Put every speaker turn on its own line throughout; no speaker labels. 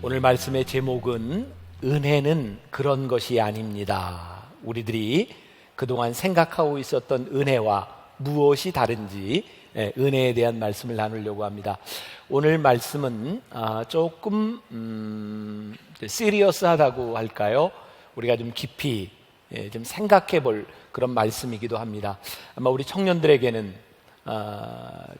오늘 말씀의 제목은 은혜는 그런 것이 아닙니다. 우리들이 그동안 생각하고 있었던 은혜와 무엇이 다른지 은혜에 대한 말씀을 나누려고 합니다. 오늘 말씀은 조금 시리어스하다고 할까요? 우리가 좀 깊이 좀 생각해 볼 그런 말씀이기도 합니다. 아마 우리 청년들에게는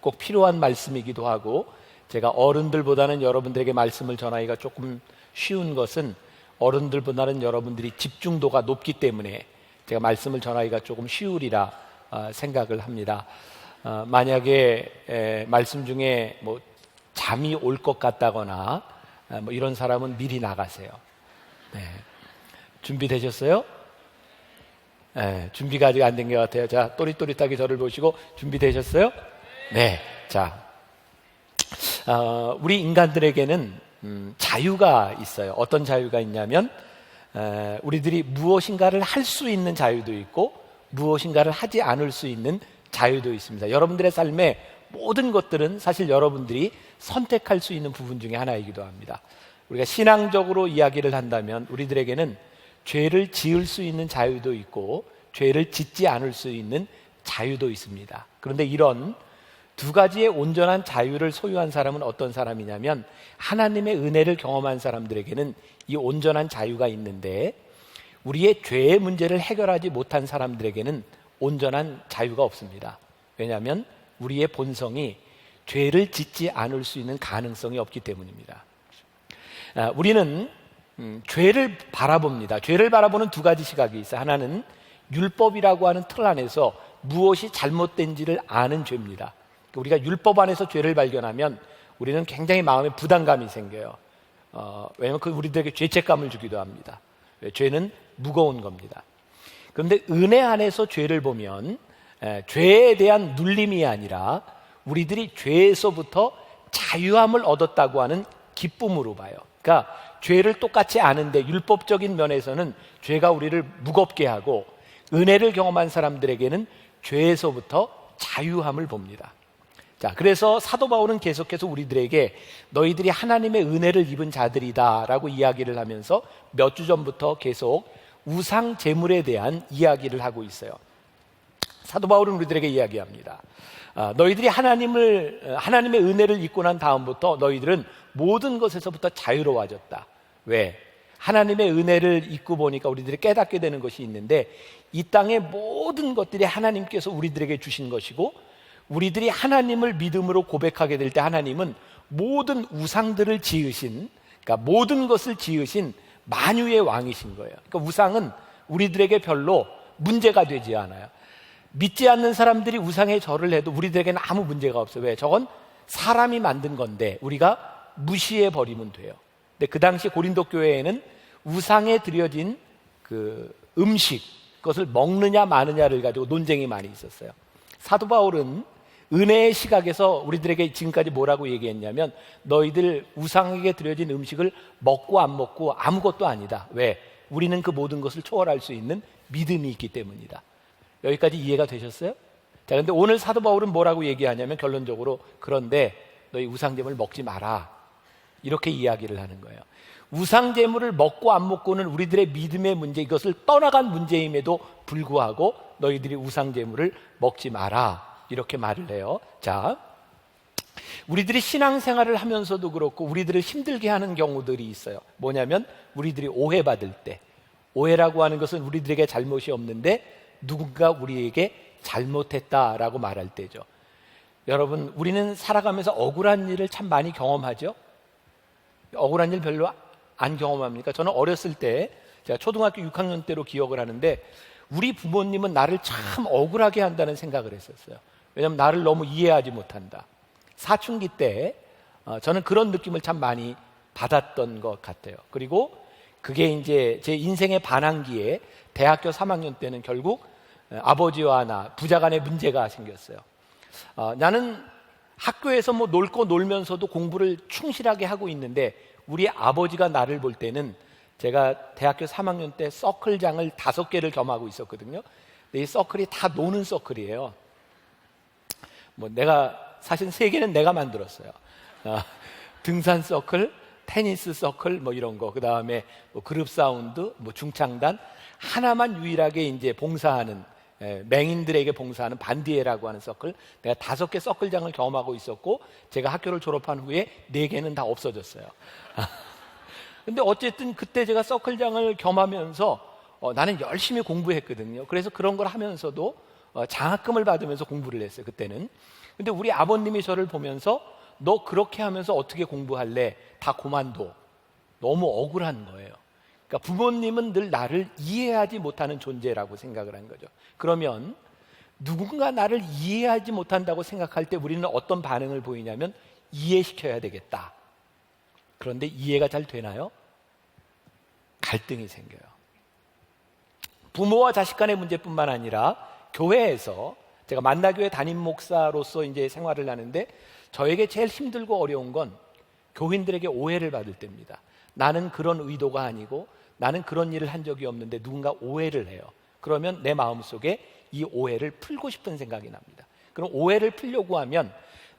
꼭 필요한 말씀이기도 하고, 제가 어른들보다는 여러분들에게 말씀을 전하기가 조금 쉬운 것은 어른들보다는 여러분들이 집중도가 높기 때문에 제가 말씀을 전하기가 조금 쉬우리라 생각을 합니다. 만약에 말씀 중에 뭐 잠이 올 것 같다거나 뭐 이런 사람은 미리 나가세요. 네. 준비되셨어요? 네, 준비가 아직 안 된 것 같아요. 자, 또릿또릿하게 저를 보시고 준비되셨어요? 네. 자, 우리 인간들에게는 자유가 있어요. 어떤 자유가 있냐면 우리들이 무엇인가를 할 수 있는 자유도 있고 무엇인가를 하지 않을 수 있는 자유도 있습니다. 여러분들의 삶의 모든 것들은 사실 여러분들이 선택할 수 있는 부분 중에 하나이기도 합니다. 우리가 신앙적으로 이야기를 한다면 우리들에게는 죄를 지을 수 있는 자유도 있고 죄를 짓지 않을 수 있는 자유도 있습니다. 그런데 이런 두 가지의 온전한 자유를 소유한 사람은 어떤 사람이냐면 하나님의 은혜를 경험한 사람들에게는 이 온전한 자유가 있는데, 우리의 죄의 문제를 해결하지 못한 사람들에게는 온전한 자유가 없습니다. 왜냐하면 우리의 본성이 죄를 짓지 않을 수 있는 가능성이 없기 때문입니다. 우리는 죄를 바라봅니다. 죄를 바라보는 두 가지 시각이 있어요. 하나는 율법이라고 하는 틀 안에서 무엇이 잘못된지를 아는 죄입니다. 우리가 율법 안에서 죄를 발견하면 우리는 굉장히 마음에 부담감이 생겨요. 왜냐하면 그 우리들에게 죄책감을 주기도 합니다. 죄는 무거운 겁니다. 그런데 은혜 안에서 죄를 보면 죄에 대한 눌림이 아니라 우리들이 죄에서부터 자유함을 얻었다고 하는 기쁨으로 봐요. 그러니까 죄를 똑같이 아는데 율법적인 면에서는 죄가 우리를 무겁게 하고, 은혜를 경험한 사람들에게는 죄에서부터 자유함을 봅니다. 자, 그래서 사도 바울은 계속해서 우리들에게 너희들이 하나님의 은혜를 입은 자들이다 라고 이야기를 하면서 몇 주 전부터 계속 우상 제물에 대한 이야기를 하고 있어요. 사도 바울은 우리들에게 이야기합니다. 너희들이 하나님의 은혜를 입고 난 다음부터 너희들은 모든 것에서부터 자유로워졌다. 왜? 하나님의 은혜를 입고 보니까 우리들이 깨닫게 되는 것이 있는데, 이 땅의 모든 것들이 하나님께서 우리들에게 주신 것이고, 우리들이 하나님을 믿음으로 고백하게 될 때 하나님은 모든 우상들을 지으신, 그러니까 모든 것을 지으신 만유의 왕이신 거예요. 그러니까 우상은 우리들에게 별로 문제가 되지 않아요. 믿지 않는 사람들이 우상에 절을 해도 우리들에게는 아무 문제가 없어요. 왜? 저건 사람이 만든 건데 우리가 무시해 버리면 돼요. 근데 그 당시 고린도 교회에는 우상에 드려진 그 음식, 그것을 먹느냐 마느냐를 가지고 논쟁이 많이 있었어요. 사도 바울은 은혜의 시각에서 우리들에게 지금까지 뭐라고 얘기했냐면, 너희들 우상에게 드려진 음식을 먹고 안 먹고 아무것도 아니다. 왜? 우리는 그 모든 것을 초월할 수 있는 믿음이 있기 때문이다. 여기까지 이해가 되셨어요? 자, 근데 오늘 사도 바울은 뭐라고 얘기하냐면 결론적으로, 그런데 너희 우상제물 먹지 마라, 이렇게 이야기를 하는 거예요. 우상제물을 먹고 안 먹고는 우리들의 믿음의 문제, 이것을 떠나간 문제임에도 불구하고 너희들이 우상제물을 먹지 마라, 이렇게 말을 해요. 자, 우리들이 신앙생활을 하면서도 그렇고 우리들을 힘들게 하는 경우들이 있어요. 뭐냐면 우리들이 오해받을 때, 오해라고 하는 것은 우리들에게 잘못이 없는데 누군가 우리에게 잘못했다라고 말할 때죠. 여러분, 우리는 살아가면서 억울한 일을 참 많이 경험하죠. 억울한 일 별로 안 경험합니까? 저는 어렸을 때, 제가 초등학교 6학년 때로 기억을 하는데, 우리 부모님은 나를 참 억울하게 한다는 생각을 했었어요. 왜냐하면 나를 너무 이해하지 못한다. 사춘기 때 저는 그런 느낌을 참 많이 받았던 것 같아요. 그리고 그게 이제 제 인생의 반항기에 대학교 3학년 때는 결국 아버지와 나 부자간에 문제가 생겼어요. 나는 학교에서 뭐 놀고 놀면서도 공부를 충실하게 하고 있는데 우리 아버지가 나를 볼 때는, 제가 대학교 3학년 때 서클장을 5개를 겸하고 있었거든요. 근데 이 서클이 다 노는 서클이에요. 뭐 내가 사실 3개는 내가 만들었어요. 등산 서클, 테니스 서클 뭐 이런 거, 그 다음에 뭐 그룹 사운드, 뭐 중창단, 하나만 유일하게 이제 봉사하는, 맹인들에게 봉사하는 반디에라고 하는 서클, 내가 5개 서클장을 경험하고 있었고, 제가 학교를 졸업한 후에 4개는 다 없어졌어요. 근데 어쨌든 그때 제가 서클장을 겸하면서 나는 열심히 공부했거든요. 그래서 그런 걸 하면서도 장학금을 받으면서 공부를 했어요, 그때는. 근데 우리 아버님이 저를 보면서 너 그렇게 하면서 어떻게 공부할래? 다 그만둬. 너무 억울한 거예요. 그러니까 부모님은 늘 나를 이해하지 못하는 존재라고 생각을 한 거죠. 그러면 누군가 나를 이해하지 못한다고 생각할 때 우리는 어떤 반응을 보이냐면 이해시켜야 되겠다. 그런데 이해가 잘 되나요? 갈등이 생겨요. 부모와 자식 간의 문제뿐만 아니라 교회에서, 제가 만나교회 담임 목사로서 이제 생활을 하는데 저에게 제일 힘들고 어려운 건 교인들에게 오해를 받을 때입니다. 나는 그런 의도가 아니고 나는 그런 일을 한 적이 없는데 누군가 오해를 해요. 그러면 내 마음속에 이 오해를 풀고 싶은 생각이 납니다. 그럼 오해를 풀려고 하면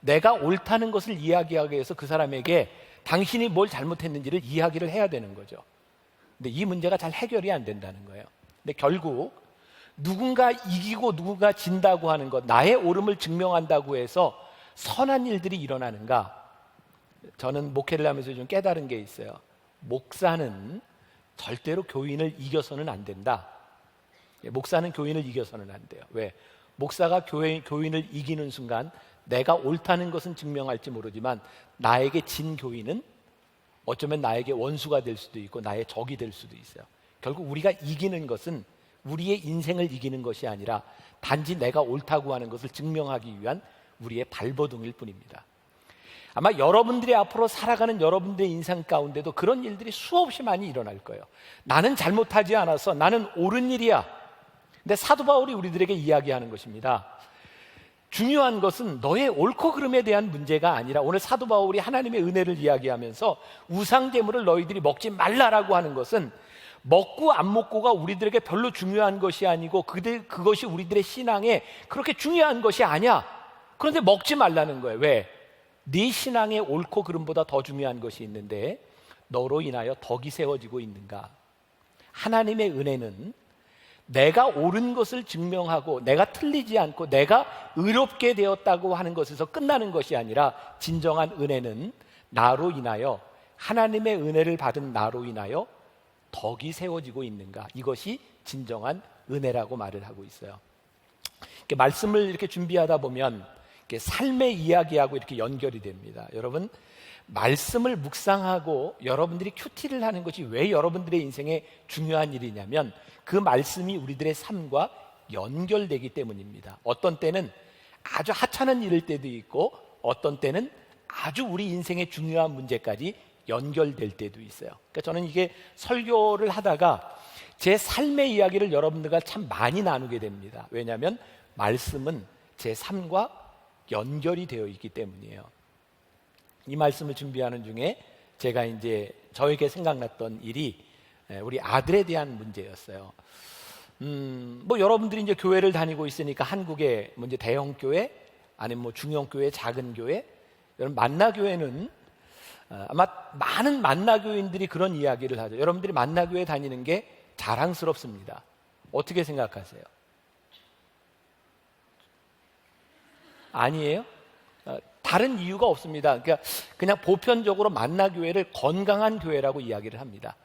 내가 옳다는 것을 이야기하기 위해서 그 사람에게 당신이 뭘 잘못했는지를 이야기를 해야 되는 거죠. 근데 이 문제가 잘 해결이 안 된다는 거예요. 근데 결국 누군가 이기고 누군가 진다고 하는 것, 나의 옳음을 증명한다고 해서 선한 일들이 일어나는가? 저는 목회를 하면서 좀 깨달은 게 있어요. 목사는 절대로 교인을 이겨서는 안 된다. 목사는 교인을 이겨서는 안 돼요. 왜? 목사가 교인을 이기는 순간 내가 옳다는 것은 증명할지 모르지만 나에게 진 교인은 어쩌면 나에게 원수가 될 수도 있고 나의 적이 될 수도 있어요. 결국 우리가 이기는 것은 우리의 인생을 이기는 것이 아니라 단지 내가 옳다고 하는 것을 증명하기 위한 우리의 발버둥일 뿐입니다. 아마 여러분들이 앞으로 살아가는 여러분들의 인생 가운데도 그런 일들이 수없이 많이 일어날 거예요. 나는 잘못하지 않아서 나는 옳은 일이야. 근데 사도 바울이 우리들에게 이야기하는 것입니다. 중요한 것은 너의 옳고 그름에 대한 문제가 아니라, 오늘 사도 바울이 하나님의 은혜를 이야기하면서 우상 제물을 너희들이 먹지 말라라고 하는 것은 먹고 안 먹고가 우리들에게 별로 중요한 것이 아니고 그것이 우리들의 신앙에 그렇게 중요한 것이 아니야. 그런데 먹지 말라는 거예요. 왜? 네 신앙의 옳고 그름보다 더 중요한 것이 있는데 너로 인하여 덕이 세워지고 있는가? 하나님의 은혜는 내가 옳은 것을 증명하고 내가 틀리지 않고 내가 의롭게 되었다고 하는 것에서 끝나는 것이 아니라, 진정한 은혜는 나로 인하여, 하나님의 은혜를 받은 나로 인하여 덕이 세워지고 있는가? 이것이 진정한 은혜라고 말을 하고 있어요. 이렇게 말씀을 이렇게 준비하다 보면 이렇게 삶의 이야기하고 이렇게 연결이 됩니다. 여러분, 말씀을 묵상하고 여러분들이 큐티를 하는 것이 왜 여러분들의 인생에 중요한 일이냐면 그 말씀이 우리들의 삶과 연결되기 때문입니다. 어떤 때는 아주 하찮은 일일 때도 있고 어떤 때는 아주 우리 인생의 중요한 문제까지 연결될 때도 있어요. 그러니까 저는 이게 설교를 하다가 제 삶의 이야기를 여러분들과 참 많이 나누게 됩니다. 왜냐하면 말씀은 제 삶과 연결이 되어 있기 때문이에요. 이 말씀을 준비하는 중에 제가 이제 저에게 생각났던 일이 우리 아들에 대한 문제였어요. 뭐 여러분들이 이제 교회를 다니고 있으니까 한국의 뭐 이제 대형 교회 아니면 뭐 중형 교회, 작은 교회, 여러분 만나교회는 아마 많은 만나교인들이 그런 이야기를 하죠. 여러분들이 만나교회 다니는 게 자랑스럽습니다. 어떻게 생각하세요? 아니에요? 다른 이유가 없습니다. 그러니까 그냥 보편적으로 만나교회를 건강한 교회라고 이야기를 합니다.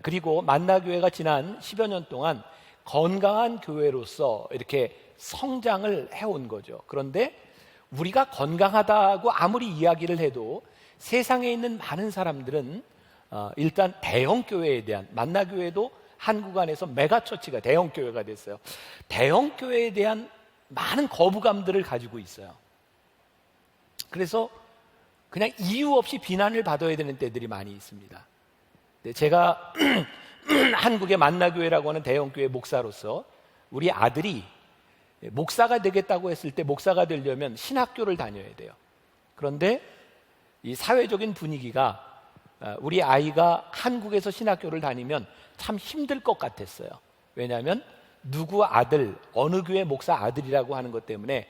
그리고 만나교회가 지난 10여 년 동안 건강한 교회로서 이렇게 성장을 해온 거죠. 그런데 우리가 건강하다고 아무리 이야기를 해도 세상에 있는 많은 사람들은 일단 대형 교회에 대한, 만나교회도 한국 안에서 메가처치가 대형 교회가 됐어요. 대형 교회에 대한 많은 거부감들을 가지고 있어요. 그래서 그냥 이유 없이 비난을 받아야 되는 때들이 많이 있습니다. 제가 한국의 만나교회라고 하는 대형교회 목사로서 우리 아들이 목사가 되겠다고 했을 때 목사가 되려면 신학교를 다녀야 돼요. 그런데 이 사회적인 분위기가 우리 아이가 한국에서 신학교를 다니면 참 힘들 것 같았어요. 왜냐하면 누구 아들, 어느 교회 목사 아들이라고 하는 것 때문에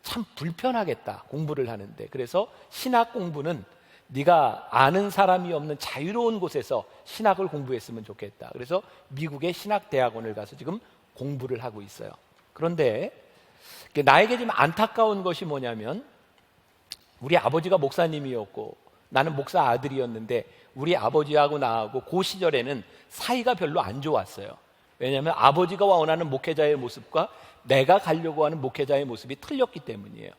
참 불편하겠다, 공부를 하는데. 그래서 신학 공부는 네가 아는 사람이 없는 자유로운 곳에서 신학을 공부했으면 좋겠다. 그래서 미국의 신학대학원을 가서 지금 공부를 하고 있어요. 그런데 나에게 좀 안타까운 것이 뭐냐면, 우리 아버지가 목사님이었고 나는 목사 아들이었는데 우리 아버지하고 나하고 그 시절에는 사이가 별로 안 좋았어요. 왜냐하면 아버지가 원하는 목회자의 모습과 내가 가려고 하는 목회자의 모습이 틀렸기 때문이에요.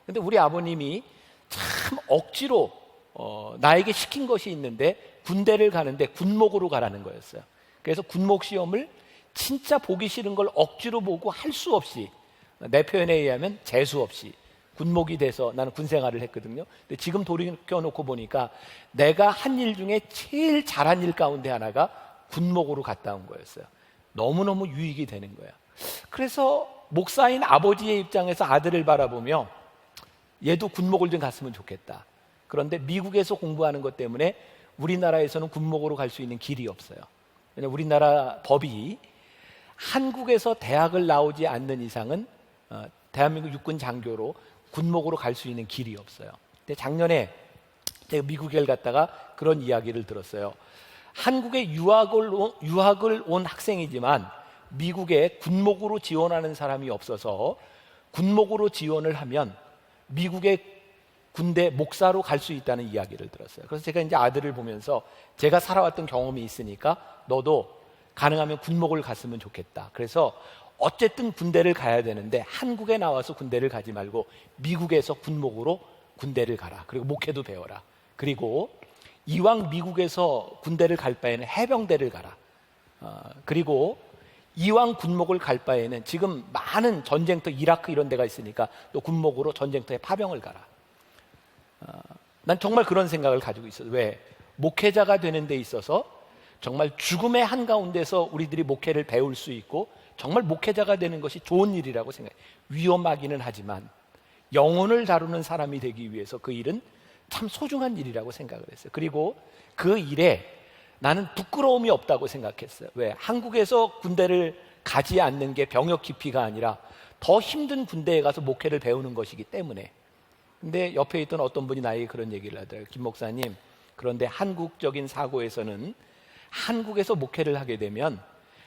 그런데 우리 아버님이 참 억지로 나에게 시킨 것이 있는데, 군대를 가는데 군목으로 가라는 거였어요. 그래서 군목 시험을 진짜 보기 싫은 걸 억지로 보고 할 수 없이, 내 표현에 의하면 재수 없이 군목이 돼서 나는 군 생활을 했거든요. 근데 지금 돌이켜놓고 보니까 내가 한 일 중에 제일 잘한 일 가운데 하나가 군목으로 갔다 온 거였어요. 너무너무 유익이 되는 거야. 그래서 목사인 아버지의 입장에서 아들을 바라보며 얘도 군목을 좀 갔으면 좋겠다. 그런데 미국에서 공부하는 것 때문에 우리나라에서는 군목으로 갈 수 있는 길이 없어요. 왜냐하면 우리나라 법이 한국에서 대학을 나오지 않는 이상은 대한민국 육군 장교로 군목으로 갈 수 있는 길이 없어요. 근데 작년에 제가 미국에 갔다가 그런 이야기를 들었어요. 한국에 유학을 온 학생이지만 미국에 군목으로 지원하는 사람이 없어서 군목으로 지원을 하면 미국의 군대 목사로 갈 수 있다는 이야기를 들었어요. 그래서 제가 이제 아들을 보면서, 제가 살아왔던 경험이 있으니까 너도 가능하면 군목을 갔으면 좋겠다. 그래서 어쨌든 군대를 가야 되는데 한국에 나와서 군대를 가지 말고 미국에서 군목으로 군대를 가라. 그리고 목회도 배워라. 그리고 이왕 미국에서 군대를 갈 바에는 해병대를 가라. 그리고 이왕 군목을 갈 바에는 지금 많은 전쟁터, 이라크 이런 데가 있으니까 또 군목으로 전쟁터에 파병을 가라. 난 정말 그런 생각을 가지고 있어요. 왜? 목회자가 되는 데 있어서 정말 죽음의 한가운데서 우리들이 목회를 배울 수 있고 정말 목회자가 되는 것이 좋은 일이라고 생각해요. 위험하기는 하지만 영혼을 다루는 사람이 되기 위해서 그 일은 참 소중한 일이라고 생각을 했어요. 그리고 그 일에 나는 부끄러움이 없다고 생각했어요. 왜? 한국에서 군대를 가지 않는 게 병역 기피가 아니라 더 힘든 군대에 가서 목회를 배우는 것이기 때문에. 근데 옆에 있던 어떤 분이 나에게 그런 얘기를 하더라고요. 김 목사님, 그런데 한국적인 사고에서는 한국에서 목회를 하게 되면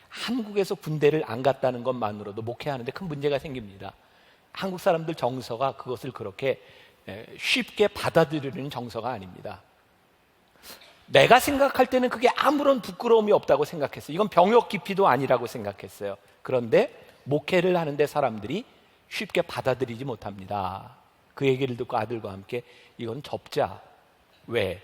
한국에서 군대를 안 갔다는 것만으로도 목회하는데 큰 문제가 생깁니다. 한국 사람들 정서가 그것을 그렇게 쉽게 받아들이는 정서가 아닙니다. 내가 생각할 때는 그게 아무런 부끄러움이 없다고 생각했어요. 이건 병역 기피도 아니라고 생각했어요. 그런데 목회를 하는데 사람들이 쉽게 받아들이지 못합니다. 그 얘기를 듣고 아들과 함께 이건 접자. 왜?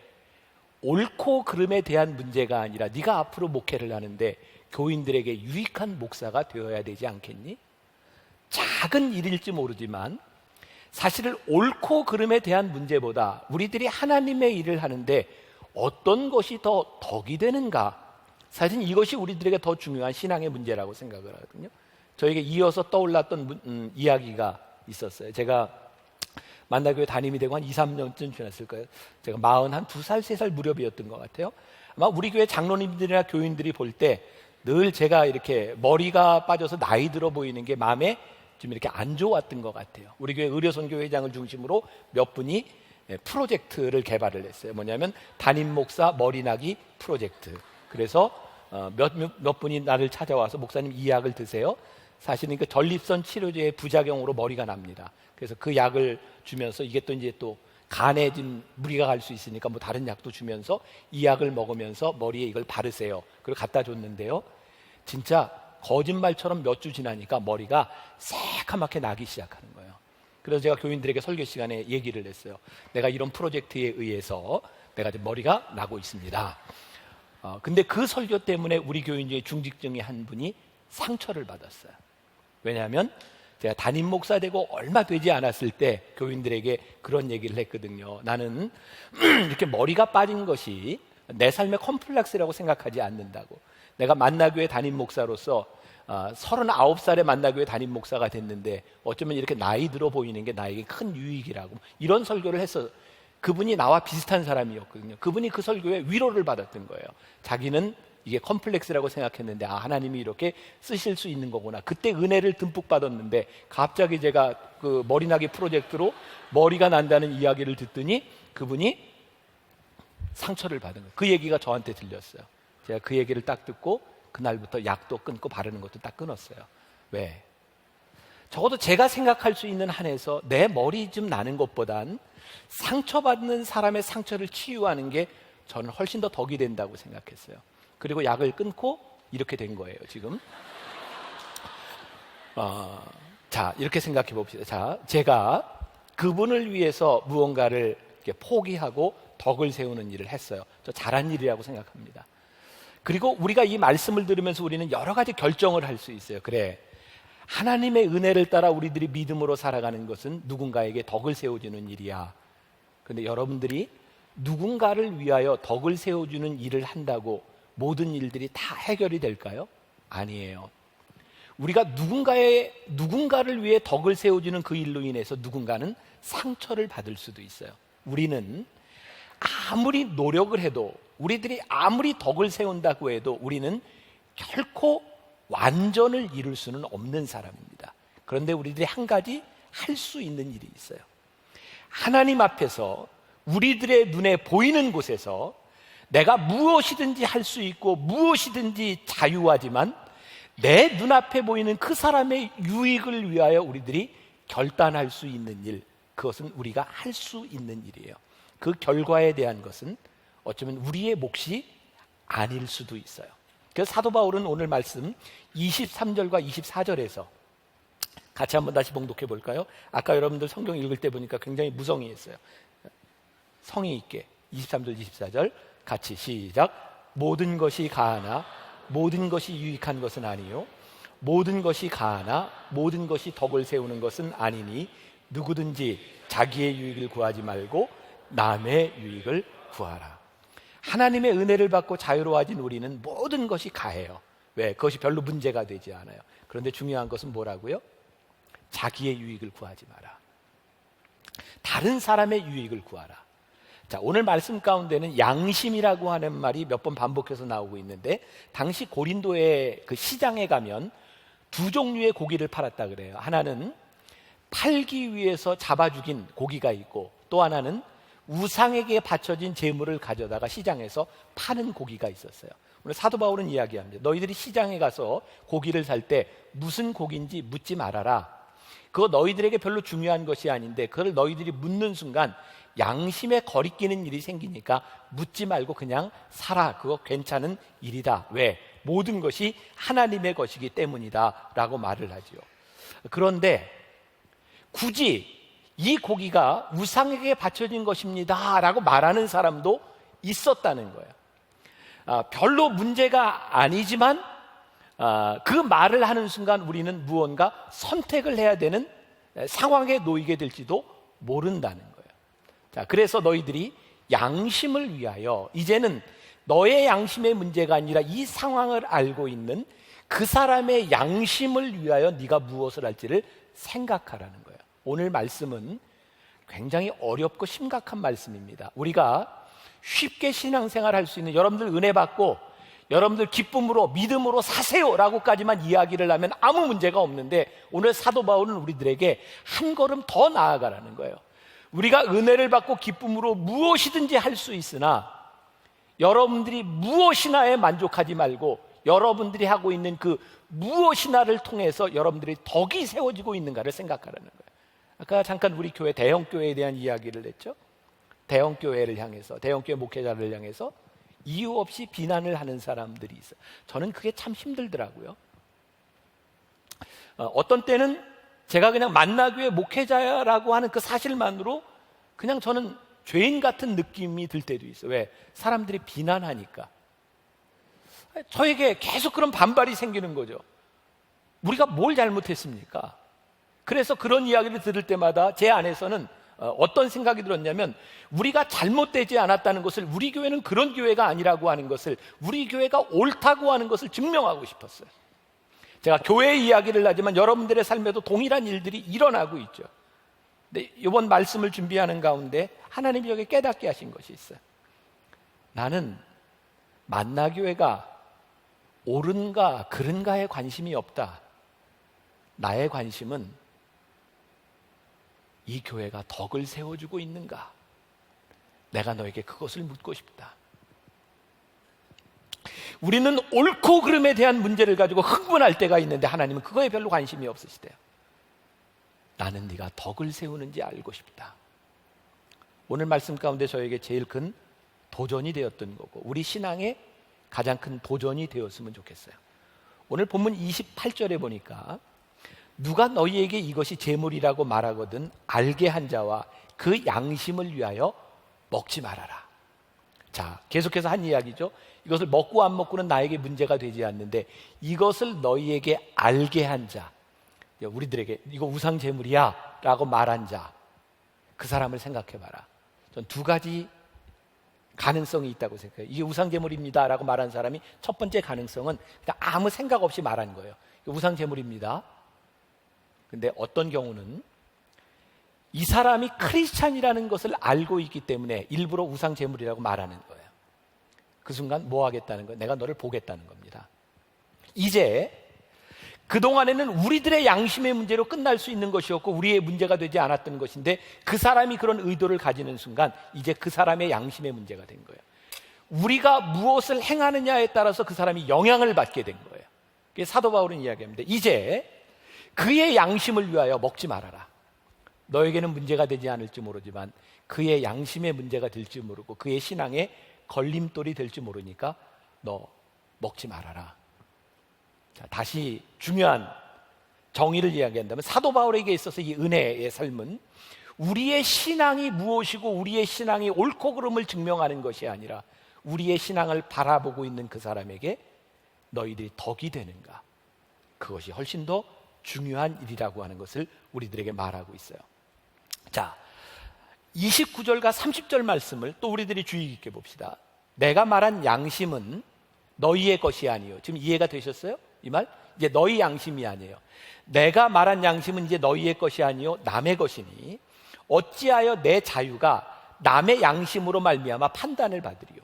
옳고 그름에 대한 문제가 아니라 네가 앞으로 목회를 하는데 교인들에게 유익한 목사가 되어야 되지 않겠니? 작은 일일지 모르지만 사실은 옳고 그름에 대한 문제보다 우리들이 하나님의 일을 하는데 어떤 것이 더 덕이 되는가? 사실 이것이 우리들에게 더 중요한 신앙의 문제라고 생각을 하거든요. 저에게 이어서 떠올랐던 이야기가 있었어요. 제가 만나교회 담임이 되고 한 2, 3년쯤 지났을 거예요. 제가 42살, 3살 무렵이었던 것 같아요. 아마 우리 교회 장로님들이나 교인들이 볼 때 늘 제가 이렇게 머리가 빠져서 나이 들어 보이는 게 마음에 좀 이렇게 안 좋았던 것 같아요. 우리 교회 의료선교 회장을 중심으로 몇 분이 프로젝트를 개발을 했어요. 뭐냐면 담임 목사 머리 나기 프로젝트. 그래서 몇 분이 나를 찾아와서 목사님 이 약을 드세요. 사실은 그 전립선 치료제의 부작용으로 머리가 납니다. 그래서 그 약을 주면서 이게 또 이제 또 간에 좀 무리가 갈 수 있으니까 뭐 다른 약도 주면서 이 약을 먹으면서 머리에 이걸 바르세요. 그리고 갖다 줬는데요. 진짜 거짓말처럼 몇 주 지나니까 머리가 새카맣게 나기 시작하는 거예요. 그래서 제가 교인들에게 설교 시간에 얘기를 했어요. 내가 이런 프로젝트에 의해서 내가 이제 머리가 나고 있습니다. 근데 그 설교 때문에 우리 교인 중에 중직 중에 한 분이 상처를 받았어요. 왜냐하면 제가 담임 목사 되고 얼마 되지 않았을 때 교인들에게 그런 얘기를 했거든요. 나는 이렇게 머리가 빠진 것이 내 삶의 컴플렉스라고 생각하지 않는다고. 내가 만나교회 담임 목사로서 39살에 만나교회 담임 목사가 됐는데 어쩌면 이렇게 나이 들어 보이는 게 나에게 큰 유익이라고, 이런 설교를 했어. 그분이 나와 비슷한 사람이었거든요. 그분이 그 설교에 위로를 받았던 거예요. 자기는 이게 컴플렉스라고 생각했는데 하나님이 이렇게 쓰실 수 있는 거구나. 그때 은혜를 듬뿍 받았는데 갑자기 제가 그 머리나기 프로젝트로 머리가 난다는 이야기를 듣더니 그분이 상처를 받은 거예요. 그 얘기가 저한테 들렸어요. 제가 그 얘기를 딱 듣고 그날부터 약도 끊고 바르는 것도 딱 끊었어요. 왜? 적어도 제가 생각할 수 있는 한에서 내 머리 좀 나는 것보단 상처받는 사람의 상처를 치유하는 게 저는 훨씬 더 덕이 된다고 생각했어요. 그리고 약을 끊고 이렇게 된 거예요, 지금. 자, 이렇게 생각해 봅시다. 자, 제가 그분을 위해서 무언가를 이렇게 포기하고 덕을 세우는 일을 했어요. 저 잘한 일이라고 생각합니다. 그리고 우리가 이 말씀을 들으면서 우리는 여러 가지 결정을 할 수 있어요. 그래, 하나님의 은혜를 따라 우리들이 믿음으로 살아가는 것은 누군가에게 덕을 세워주는 일이야. 그런데 여러분들이 누군가를 위하여 덕을 세워주는 일을 한다고 모든 일들이 다 해결이 될까요? 아니에요. 우리가 누군가를 위해 덕을 세워주는 그 일로 인해서 누군가는 상처를 받을 수도 있어요. 우리는 아무리 노력을 해도, 우리들이 아무리 덕을 세운다고 해도 우리는 결코 완전을 이룰 수는 없는 사람입니다. 그런데 우리들이 한 가지 할 수 있는 일이 있어요. 하나님 앞에서 우리들의 눈에 보이는 곳에서 내가 무엇이든지 할 수 있고 무엇이든지 자유하지만 내 눈앞에 보이는 그 사람의 유익을 위하여 우리들이 결단할 수 있는 일, 그것은 우리가 할 수 있는 일이에요. 그 결과에 대한 것은 어쩌면 우리의 몫이 아닐 수도 있어요. 그래서 사도 바울은 오늘 말씀 23절과 24절에서 같이 한번 다시 봉독해 볼까요? 아까 여러분들 성경 읽을 때 보니까 굉장히 무성의했어요. 성의 있게 23절 24절 같이 시작. 모든 것이 가하나 모든 것이 유익한 것은 아니요 모든 것이 가하나 모든 것이 덕을 세우는 것은 아니니 누구든지 자기의 유익을 구하지 말고 남의 유익을 구하라. 하나님의 은혜를 받고 자유로워진 우리는 모든 것이 가해요. 왜? 그것이 별로 문제가 되지 않아요. 그런데 중요한 것은 뭐라고요? 자기의 유익을 구하지 마라. 다른 사람의 유익을 구하라. 자, 오늘 말씀 가운데는 양심이라고 하는 말이 몇 번 반복해서 나오고 있는데, 당시 고린도의 그 시장에 가면 두 종류의 고기를 팔았다 그래요. 하나는 팔기 위해서 잡아 죽인 고기가 있고, 또 하나는 우상에게 바쳐진 제물을 가져다가 시장에서 파는 고기가 있었어요. 오늘 사도 바울은 이야기합니다. 너희들이 시장에 가서 고기를 살 때 무슨 고기인지 묻지 말아라. 그거 너희들에게 별로 중요한 것이 아닌데 그걸 너희들이 묻는 순간 양심에 거리끼는 일이 생기니까 묻지 말고 그냥 사라. 그거 괜찮은 일이다. 왜? 모든 것이 하나님의 것이기 때문이다 라고 말을 하죠. 그런데 굳이 이 고기가 우상에게 바쳐진 것입니다 라고 말하는 사람도 있었다는 거예요. 별로 문제가 아니지만 그 말을 하는 순간 우리는 무언가 선택을 해야 되는 상황에 놓이게 될지도 모른다는 거예요. 자, 그래서 너희들이 양심을 위하여, 이제는 너의 양심의 문제가 아니라 이 상황을 알고 있는 그 사람의 양심을 위하여 네가 무엇을 할지를 생각하라는 거예요. 오늘 말씀은 굉장히 어렵고 심각한 말씀입니다. 우리가 쉽게 신앙생활 할 수 있는, 여러분들 은혜 받고 여러분들 기쁨으로 믿음으로 사세요라고까지만 이야기를 하면 아무 문제가 없는데, 오늘 사도 바울은 우리들에게 한 걸음 더 나아가라는 거예요. 우리가 은혜를 받고 기쁨으로 무엇이든지 할 수 있으나 여러분들이 무엇이나에 만족하지 말고 여러분들이 하고 있는 그 무엇이나를 통해서 여러분들이 덕이 세워지고 있는가를 생각하라는 거예요. 아까 잠깐 우리 교회 대형교회에 대한 이야기를 했죠. 대형교회를 향해서, 대형교회 목회자를 향해서 이유 없이 비난을 하는 사람들이 있어요. 저는 그게 참 힘들더라고요. 어떤 때는 제가 그냥 만나교회 목회자라고 하는 그 사실만으로 그냥 저는 죄인 같은 느낌이 들 때도 있어요. 왜? 사람들이 비난하니까. 저에게 계속 그런 반발이 생기는 거죠. 우리가 뭘 잘못했습니까? 그래서 그런 이야기를 들을 때마다 제 안에서는 어떤 생각이 들었냐면, 우리가 잘못되지 않았다는 것을, 우리 교회는 그런 교회가 아니라고 하는 것을, 우리 교회가 옳다고 하는 것을 증명하고 싶었어요. 제가 교회 이야기를 하지만 여러분들의 삶에도 동일한 일들이 일어나고 있죠. 근데 이번 말씀을 준비하는 가운데 하나님이 여기 깨닫게 하신 것이 있어요. 나는 만나교회가 옳은가 그른가에 관심이 없다. 나의 관심은 이 교회가 덕을 세워주고 있는가, 내가 너에게 그것을 묻고 싶다. 우리는 옳고 그름에 대한 문제를 가지고 흥분할 때가 있는데 하나님은 그거에 별로 관심이 없으시대요. 나는 네가 덕을 세우는지 알고 싶다. 오늘 말씀 가운데 저에게 제일 큰 도전이 되었던 거고 우리 신앙의 가장 큰 도전이 되었으면 좋겠어요. 오늘 본문 28절에 보니까 누가 너희에게 이것이 재물이라고 말하거든 알게 한 자와 그 양심을 위하여 먹지 말아라. 자, 계속해서 한 이야기죠. 이것을 먹고 안 먹고는 나에게 문제가 되지 않는데 이것을 너희에게 알게 한 자, 우리들에게 이거 우상 제물이야 라고 말한 자, 그 사람을 생각해 봐라. 전 두 가지 가능성이 있다고 생각해요. 이게 우상 제물입니다 라고 말한 사람이 첫 번째 가능성은 그냥 아무 생각 없이 말한 거예요. 우상 제물입니다. 근데 어떤 경우는 이 사람이 크리스찬이라는 것을 알고 있기 때문에 일부러 우상 제물이라고 말하는 거예요. 그 순간 뭐 하겠다는 거예요? 내가 너를 보겠다는 겁니다. 이제 그동안에는 우리들의 양심의 문제로 끝날 수 있는 것이었고 우리의 문제가 되지 않았던 것인데 그 사람이 그런 의도를 가지는 순간 이제 그 사람의 양심의 문제가 된 거예요. 우리가 무엇을 행하느냐에 따라서 그 사람이 영향을 받게 된 거예요. 그게 사도 바울은 이야기합니다. 이제 그의 양심을 위하여 먹지 말아라. 너에게는 문제가 되지 않을지 모르지만 그의 양심의 문제가 될지 모르고 그의 신앙의 걸림돌이 될지 모르니까 너 먹지 말아라. 자, 다시 중요한 정의를 이야기한다면 사도 바울에게 있어서 이 은혜의 삶은 우리의 신앙이 무엇이고 우리의 신앙이 옳고 그름을 증명하는 것이 아니라 우리의 신앙을 바라보고 있는 그 사람에게 너희들이 덕이 되는가, 그것이 훨씬 더 중요한 일이라고 하는 것을 우리들에게 말하고 있어요. 자, 29절과 30절 말씀을 또 우리들이 주의 깊게 봅시다. 내가 말한 양심은 너희의 것이 아니요. 지금 이해가 되셨어요? 이 말? 이제 너희 양심이 아니에요. 내가 말한 양심은 이제 너희의 것이 아니요 남의 것이니 어찌하여 내 자유가 남의 양심으로 말미암아 판단을 받으리요.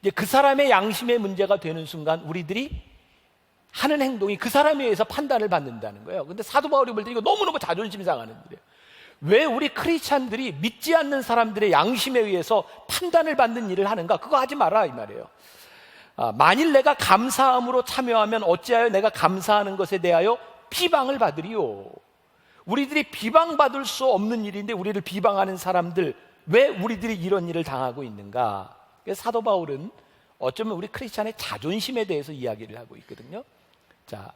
이제 그 사람의 양심의 문제가 되는 순간 우리들이 하는 행동이 그 사람에 의해서 판단을 받는다는 거예요. 근데 사도 바울이 볼 때 이거 너무너무 자존심 상하는 일이에요. 왜 우리 크리스찬들이 믿지 않는 사람들의 양심에 의해서 판단을 받는 일을 하는가? 그거 하지 마라 이 말이에요. 만일 내가 감사함으로 참여하면 어찌하여 내가 감사하는 것에 대하여 비방을 받으리요. 우리들이 비방받을 수 없는 일인데 우리를 비방하는 사람들, 왜 우리들이 이런 일을 당하고 있는가? 사도 바울은 어쩌면 우리 크리스찬의 자존심에 대해서 이야기를 하고 있거든요. 자,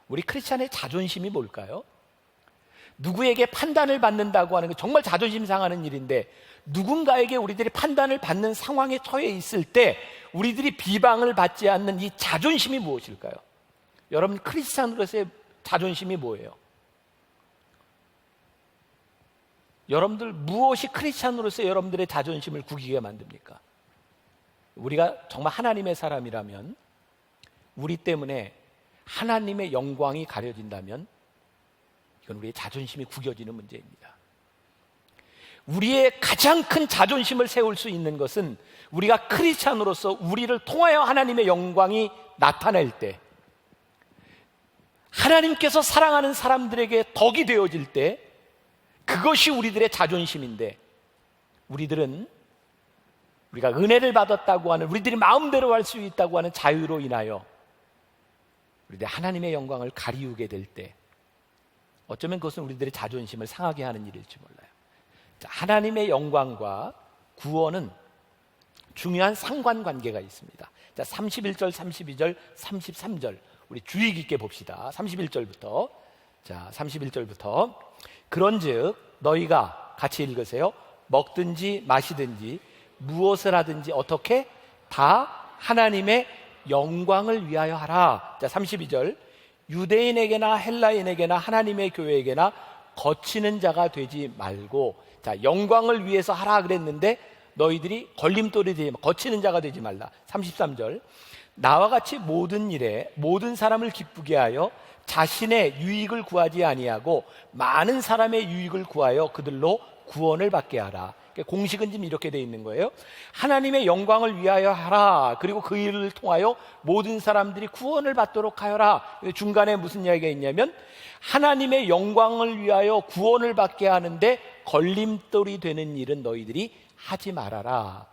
우리 크리스찬의 자존심이 뭘까요? 누구에게 판단을 받는다고 하는 건 정말 자존심 상하는 일인데 누군가에게 우리들이 판단을 받는 상황에 처해 있을 때 우리들이 비방을 받지 않는 이 자존심이 무엇일까요? 여러분 크리스찬으로서의 자존심이 뭐예요? 여러분들 무엇이 크리스찬으로서 여러분들의 자존심을 구기게 만듭니까? 우리가 정말 하나님의 사람이라면 우리 때문에 하나님의 영광이 가려진다면 이건 우리의 자존심이 구겨지는 문제입니다. 우리의 가장 큰 자존심을 세울 수 있는 것은 우리가 크리스찬으로서 우리를 통하여 하나님의 영광이 나타날 때, 하나님께서 사랑하는 사람들에게 덕이 되어질 때, 그것이 우리들의 자존심인데 우리들은 우리가 은혜를 받았다고 하는, 우리들이 마음대로 할 수 있다고 하는 자유로 인하여 우리들이 하나님의 영광을 가리우게 될 때 어쩌면 그것은 우리들의 자존심을 상하게 하는 일일지 몰라요. 자, 하나님의 영광과 구원은 중요한 상관관계가 있습니다. 자, 31절, 32절, 33절 우리 주의 깊게 봅시다. 31절부터. 자, 31절부터 그런즉 너희가 같이 읽으세요. 먹든지 마시든지 무엇을 하든지 어떻게 다 하나님의 영광을 위하여 하라. 자, 32절 유대인에게나 헬라인에게나 하나님의 교회에게나 거치는 자가 되지 말고, 자, 영광을 위해서 하라 그랬는데 너희들이 걸림돌이 되지, 거치는 자가 되지 말라. 33절 나와 같이 모든 일에 모든 사람을 기쁘게 하여 자신의 유익을 구하지 아니하고 많은 사람의 유익을 구하여 그들로 구원을 받게 하라. 공식은 지금 이렇게 되어 있는 거예요. 하나님의 영광을 위하여 하라. 그리고 그 일을 통하여 모든 사람들이 구원을 받도록 하여라. 중간에 무슨 이야기가 있냐면 하나님의 영광을 위하여 구원을 받게 하는데 걸림돌이 되는 일은 너희들이 하지 말아라.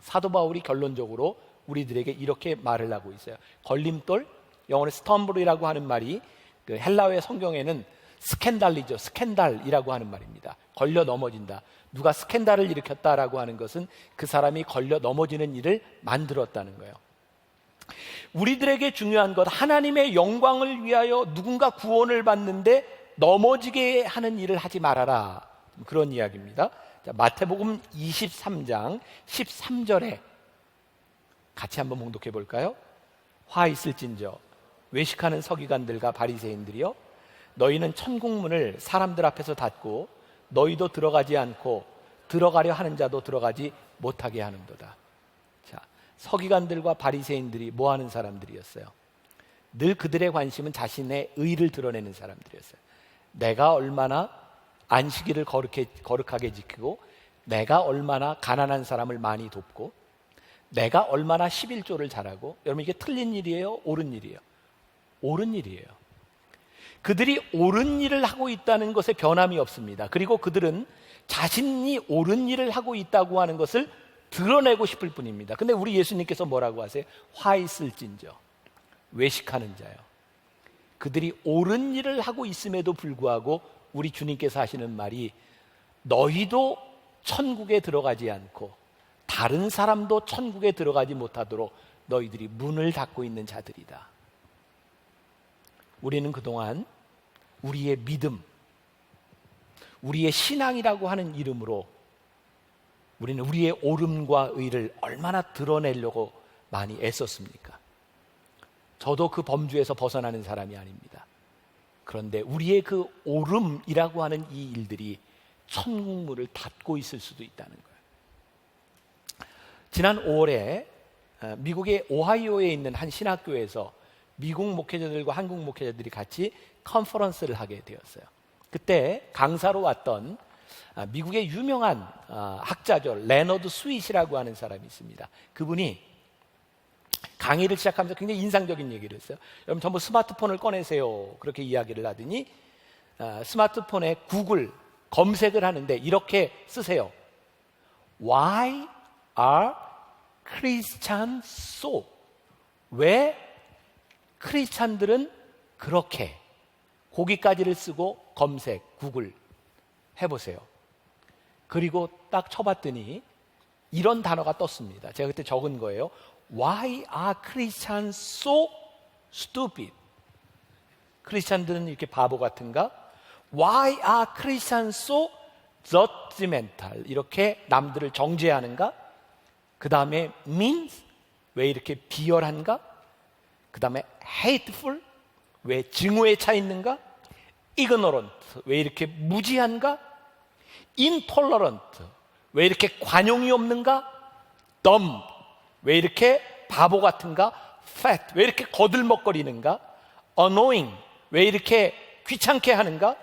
사도 바울이 결론적으로 우리들에게 이렇게 말을 하고 있어요. 걸림돌, 영어로 스텀블이라고 하는 말이 그 헬라어의 성경에는 스캔달이죠. 스캔달이라고 하는 말입니다. 걸려 넘어진다. 누가 스캔달을 일으켰다라고 하는 것은 그 사람이 걸려 넘어지는 일을 만들었다는 거예요. 우리들에게 중요한 것, 하나님의 영광을 위하여 누군가 구원을 받는데 넘어지게 하는 일을 하지 말아라. 그런 이야기입니다. 자, 마태복음 23장 13절에 같이 한번 봉독해 볼까요? 화 있을진저 외식하는 서기관들과 바리새인들이여, 너희는 천국문을 사람들 앞에서 닫고 너희도 들어가지 않고 들어가려 하는 자도 들어가지 못하게 하는도다. 자, 서기관들과 바리새인들이 뭐 하는 사람들이었어요? 늘 그들의 관심은 자신의 의를 드러내는 사람들이었어요. 내가 얼마나 안식일을 거룩하게 지키고, 내가 얼마나 가난한 사람을 많이 돕고, 내가 얼마나 11조를 잘하고. 여러분, 이게 틀린 일이에요? 옳은 일이에요? 옳은 일이에요. 그들이 옳은 일을 하고 있다는 것에 변함이 없습니다. 그리고 그들은 자신이 옳은 일을 하고 있다고 하는 것을 드러내고 싶을 뿐입니다. 근데 우리 예수님께서 뭐라고 하세요? 화 있을진저 외식하는 자요. 그들이 옳은 일을 하고 있음에도 불구하고 우리 주님께서 하시는 말이, 너희도 천국에 들어가지 않고 다른 사람도 천국에 들어가지 못하도록 너희들이 문을 닫고 있는 자들이다. 우리는 그동안 우리의 믿음, 우리의 신앙이라고 하는 이름으로 우리는 우리의 옳음과 의를 얼마나 드러내려고 많이 애썼습니까? 저도 그 범주에서 벗어나는 사람이 아닙니다. 그런데 우리의 그 옳음이라고 하는 이 일들이 천국문을 닫고 있을 수도 있다는 거예요. 지난 5월에 미국의 오하이오에 있는 한 신학교에서 미국 목회자들과 한국 목회자들이 같이 컨퍼런스를 하게 되었어요. 그때 강사로 왔던 미국의 유명한 학자죠. 레너드 스윗이라고 하는 사람이 있습니다. 그분이 강의를 시작하면서 굉장히 인상적인 얘기를 했어요. 여러분 전부 스마트폰을 꺼내세요. 그렇게 이야기를 하더니 스마트폰에 구글 검색을 하는데 이렇게 쓰세요. Why are Christians so? 왜 크리스찬들은 그렇게, 거기까지를 쓰고 검색, 구글 해보세요. 그리고 딱 쳐봤더니 이런 단어가 떴습니다. 제가 그때 적은 거예요. Why are Christians so stupid? 크리스찬들은 이렇게 바보 같은가? Why are Christians so judgmental? 이렇게 남들을 정죄하는가? 그 다음에 means? 왜 이렇게 비열한가? 그 다음에 hateful? 왜 증오에 차 있는가? ignorant? 왜 이렇게 무지한가? intolerant? 왜 이렇게 관용이 없는가? dumb? 왜 이렇게 바보 같은가? fat? 왜 이렇게 거들먹거리는가? annoying? 왜 이렇게 귀찮게 하는가?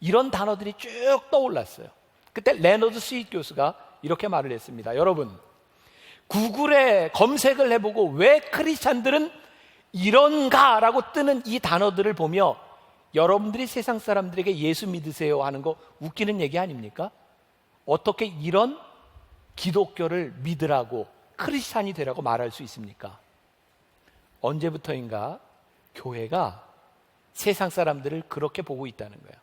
이런 단어들이 쭉 떠올랐어요. 그때 레너드 스윗 교수가 이렇게 말을 했습니다. 여러분, 구글에 검색을 해보고 왜 크리스찬들은 이런가라고 뜨는 이 단어들을 보며 여러분들이 세상 사람들에게 예수 믿으세요 하는 거 웃기는 얘기 아닙니까? 어떻게 이런 기독교를 믿으라고, 크리스찬이 되라고 말할 수 있습니까? 언제부터인가 교회가 세상 사람들을 그렇게 보고 있다는 거예요.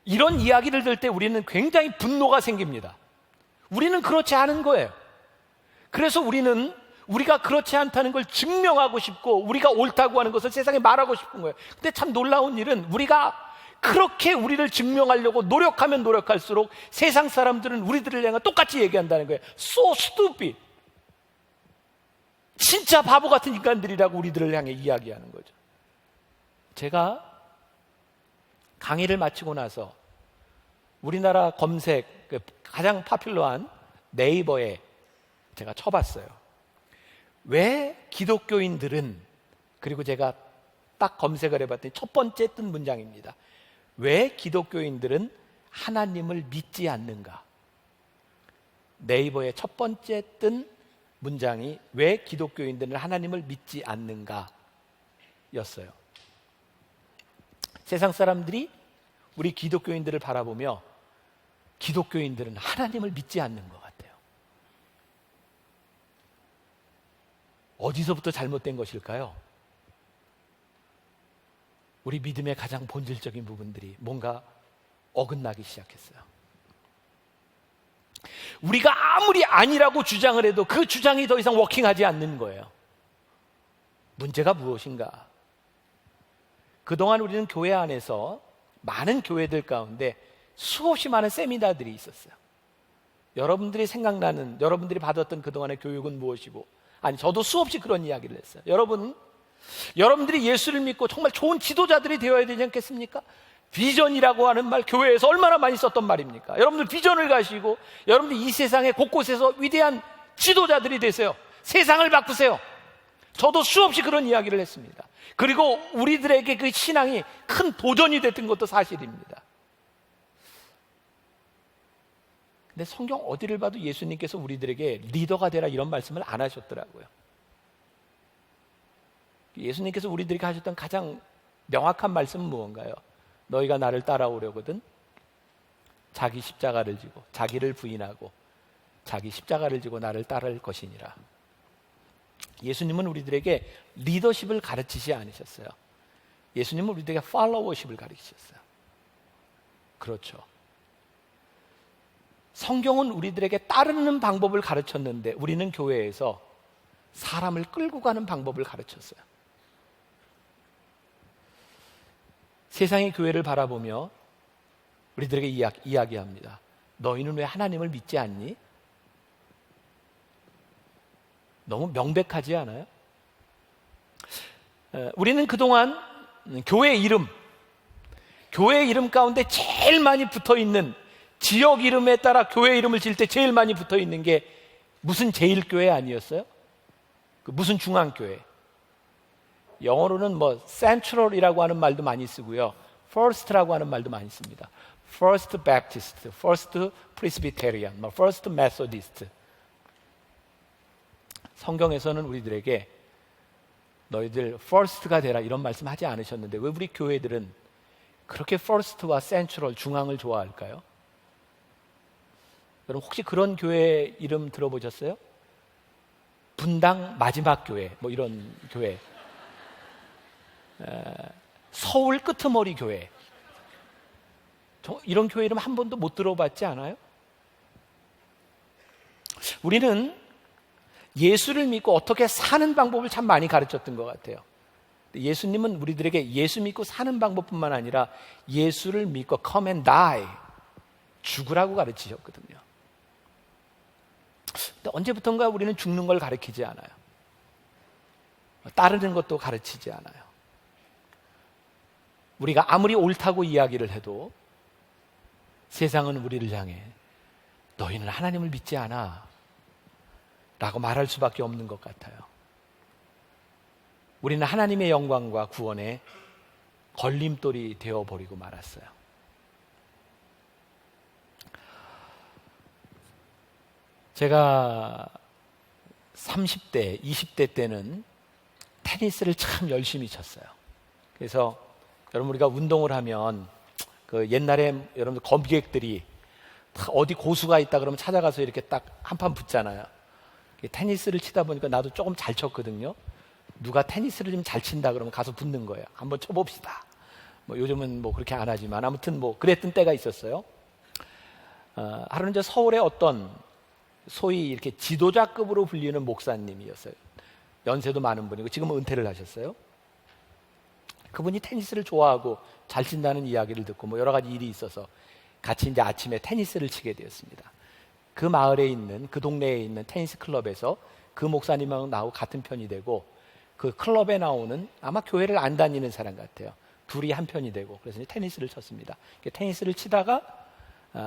이런 이야기를 들을 때 우리는 굉장히 분노가 생깁니다. 우리는 그렇지 않은 거예요. 그래서 우리는 우리가 그렇지 않다는 걸 증명하고 싶고 우리가 옳다고 하는 것을 세상에 말하고 싶은 거예요. 근데 참 놀라운 일은 우리가 그렇게 우리를 증명하려고 노력하면 노력할수록 세상 사람들은 우리들을 향해 똑같이 얘기한다는 거예요. So stupid. 진짜 바보 같은 인간들이라고 우리들을 향해 이야기하는 거죠. 제가 강의를 마치고 나서 우리나라 검색 가장 파퓰러한 네이버에 제가 쳐봤어요. 왜 기독교인들은, 그리고 제가 딱 검색을 해봤더니 첫 번째 뜬 문장입니다. 왜 기독교인들은 하나님을 믿지 않는가? 네이버의 첫 번째 뜬 문장이 왜 기독교인들은 하나님을 믿지 않는가 였어요. 세상 사람들이 우리 기독교인들을 바라보며 기독교인들은 하나님을 믿지 않는 것 같아요. 어디서부터 잘못된 것일까요? 우리 믿음의 가장 본질적인 부분들이 뭔가 어긋나기 시작했어요. 우리가 아무리 아니라고 주장을 해도 그 주장이 더 이상 워킹하지 않는 거예요. 문제가 무엇인가? 그동안 우리는 교회 안에서 많은 교회들 가운데 수없이 많은 세미나들이 있었어요. 여러분들이 생각나는, 여러분들이 받았던 그동안의 교육은 무엇이고, 아니 저도 수없이 그런 이야기를 했어요. 여러분들이 예수를 믿고 정말 좋은 지도자들이 되어야 되지 않겠습니까? 비전이라고 하는 말 교회에서 얼마나 많이 썼던 말입니까? 여러분들 비전을 가시고 여러분들 이 세상의 곳곳에서 위대한 지도자들이 되세요. 세상을 바꾸세요. 저도 수없이 그런 이야기를 했습니다. 그리고 우리들에게 그 신앙이 큰 도전이 됐던 것도 사실입니다. 근데 성경 어디를 봐도 예수님께서 우리들에게 리더가 되라 이런 말씀을 안 하셨더라고요. 예수님께서 우리들에게 하셨던 가장 명확한 말씀은 무언가요? 너희가 나를 따라오려거든 자기 십자가를 지고 자기를 부인하고 자기 십자가를 지고 나를 따를 것이니라. 예수님은 우리들에게 리더십을 가르치지 않으셨어요. 예수님은 우리들에게 팔로워십을 가르치셨어요. 그렇죠. 성경은 우리들에게 따르는 방법을 가르쳤는데 우리는 교회에서 사람을 끌고 가는 방법을 가르쳤어요. 세상의 교회를 바라보며 우리들에게 이야기합니다. 너희는 왜 하나님을 믿지 않니? 너무 명백하지 않아요? 우리는 그동안 교회 이름 가운데 제일 많이 붙어있는 지역 이름에 따라 교회 이름을 지을 때 제일 많이 붙어있는 게 무슨 제일교회 아니었어요? 그 무슨 중앙교회. 영어로는 뭐 Central이라고 하는 말도 많이 쓰고요. First라고 하는 말도 많이 씁니다. First Baptist, First Presbyterian, First Methodist. 성경에서는 우리들에게 너희들 First가 되라 이런 말씀 하지 않으셨는데 왜 우리 교회들은 그렇게 First와 Central, 중앙을 좋아할까요? 여러분 혹시 그런 교회 이름 들어보셨어요? 분당 마지막 교회, 뭐 이런 교회. 서울 끄트머리 교회. 이런 교회 이름 한 번도 못 들어봤지 않아요? 우리는 예수를 믿고 어떻게 사는 방법을 참 많이 가르쳤던 것 같아요. 예수님은 우리들에게 예수 믿고 사는 방법뿐만 아니라 예수를 믿고 come and die, 죽으라고 가르치셨거든요. 근데 언제부턴가 우리는 죽는 걸 가르치지 않아요. 따르는 것도 가르치지 않아요. 우리가 아무리 옳다고 이야기를 해도 세상은 우리를 향해 너희는 하나님을 믿지 않아 라고 말할 수밖에 없는 것 같아요. 우리는 하나님의 영광과 구원에 걸림돌이 되어버리고 말았어요. 제가 30대, 20대 때는 테니스를 참 열심히 쳤어요. 그래서 여러분 우리가 운동을 하면 그 옛날에 여러분들 검객들이 어디 고수가 있다 그러면 찾아가서 이렇게 딱 한 판 붙잖아요. 테니스를 치다 보니까 나도 조금 잘 쳤거든요. 누가 테니스를 좀 잘 친다 그러면 가서 붙는 거예요. 한번 쳐봅시다. 뭐 요즘은 뭐 그렇게 안 하지만 아무튼 뭐 그랬던 때가 있었어요. 하루는 이제 서울의 어떤 소위 이렇게 지도자급으로 불리는 목사님이었어요. 연세도 많은 분이고 지금은 은퇴를 하셨어요. 그분이 테니스를 좋아하고 잘 친다는 이야기를 듣고 뭐 여러 가지 일이 있어서 같이 이제 아침에 테니스를 치게 되었습니다. 그 마을에 있는, 그 동네에 있는 테니스 클럽에서 그 목사님하고 나하고 같은 편이 되고 그 클럽에 나오는 아마 교회를 안 다니는 사람 같아요. 둘이 한 편이 되고 그래서 이제 테니스를 쳤습니다. 테니스를 치다가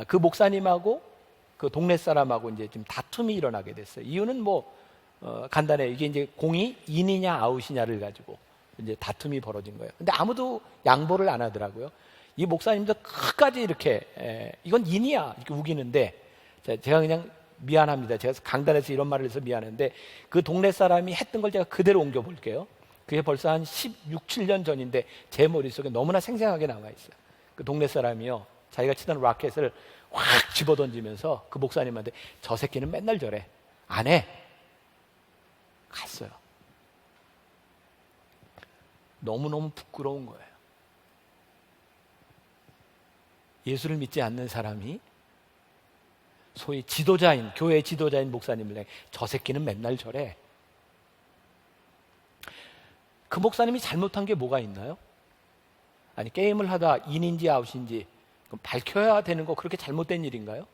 그 목사님하고 그 동네 사람하고 이제 좀 다툼이 일어나게 됐어요. 이유는 뭐 간단해요. 이게 이제 공이 인이냐 아웃이냐를 가지고 이제 다툼이 벌어진 거예요. 근데 아무도 양보를 안 하더라고요. 이 목사님도 끝까지 이렇게 이건 인이야 이렇게 우기는데 제가 그냥 미안합니다. 제가 강단에서 이런 말을 해서 미안한데 그 동네 사람이 했던 걸 제가 그대로 옮겨볼게요. 그게 벌써 한 16, 17년 전인데 제 머릿속에 너무나 생생하게 남아있어요. 그 동네 사람이요. 자기가 치던 라켓을 확 집어던지면서 그 목사님한테 저 새끼는 맨날 저래. 안 해. 갔어요. 너무너무 부끄러운 거예요. 예수를 믿지 않는 사람이 소위 지도자인, 교회 지도자인 목사님을 내가 저 새끼는 맨날 저래. 그 목사님이 잘못한 게 뭐가 있나요? 아니, 게임을 하다 인인지 아웃인지 밝혀야 되는 거 그렇게 잘못된 일인가요?